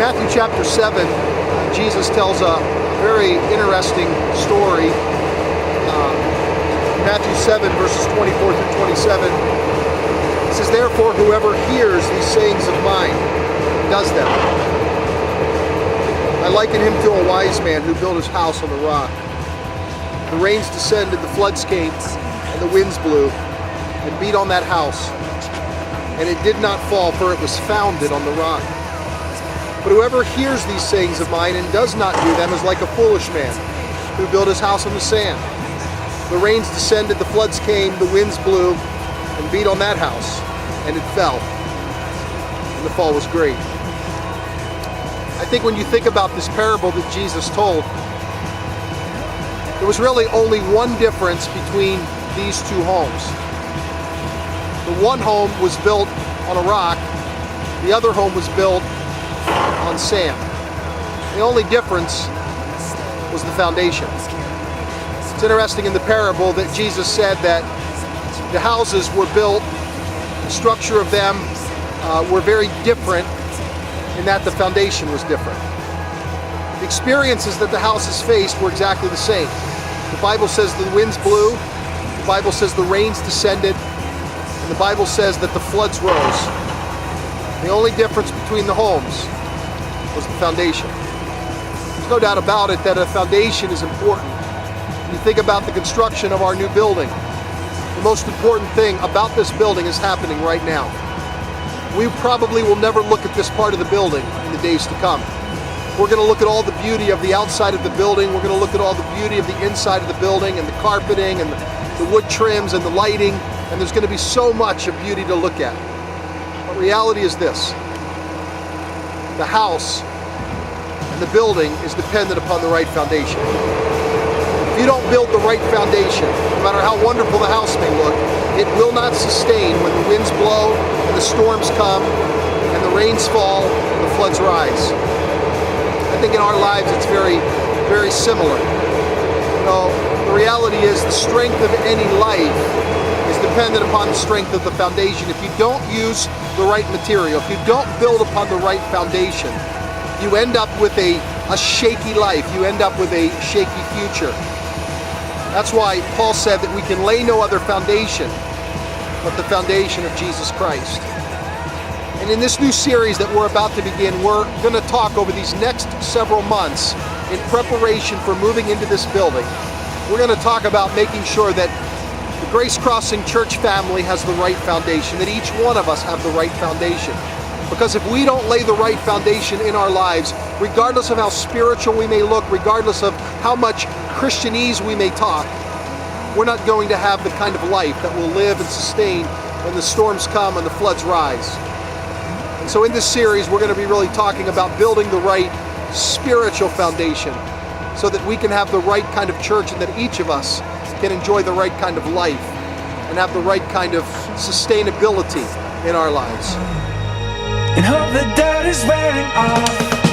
Matthew chapter 7, Jesus tells a very interesting story. Matthew 7, verses 24 through 27. It says, "Therefore, whoever hears these sayings of mine and does them, I liken him to a wise man who built his house on the rock. The rains descended, the floods came, and the winds blew and beat on that house. And it did not fall, for it was founded on the rock. But whoever hears these sayings of mine and does not do them is like a foolish man who built his house on the sand. The rains descended, the floods came, the winds blew and beat on that house, and it fell. And the fall was great." I think when you think about this parable that Jesus told, there was really only one difference between these two homes. The one home was built on a rock, the other home was built on sand. The only difference was the foundation. It's interesting in the parable that Jesus said that the houses were built, the structure of them were very different in that the foundation was different. The experiences that the houses faced were exactly the same. The Bible says the winds blew, the Bible says the rains descended, and the Bible says that the floods rose. The only difference between the homes was the foundation. There's no doubt about it that a foundation is important. When you think about the construction of our new building, the most important thing about this building is happening right now. We probably will never look at this part of the building in the days to come. We're going to look at all the beauty of the outside of the building. We're going to look at all the beauty of the inside of the building and the carpeting and the wood trims and the lighting. And there's going to be so much of beauty to look at. But reality is this: the house and the building is dependent upon the right foundation. If you don't build the right foundation, no matter how wonderful the house may look, it will not sustain when the winds blow and the storms come and the rains fall and the floods rise. I think in our lives it's very, very similar. You know, the reality is the strength of any life is dependent upon the strength of the foundation. If you don't use the right material, if you don't build upon the right foundation, you end up with a shaky life. You end up with a shaky future. That's why Paul said that we can lay no other foundation but the foundation of Jesus Christ. And in this new series that we're about to begin, we're going to talk over these next several months in preparation for moving into this building. We're going to talk about making sure that the Grace Crossing Church family has the right foundation, that each one of us have the right foundation. Because if we don't lay the right foundation in our lives, regardless of how spiritual we may look, regardless of how much Christianese we may talk, we're not going to have the kind of life that will live and sustain when the storms come and the floods rise. And so in this series, we're going to be really talking about building the right spiritual foundation so that we can have the right kind of church and that each of us can enjoy the right kind of life and have the right kind of sustainability in our lives. And hope the dirt is wearing off.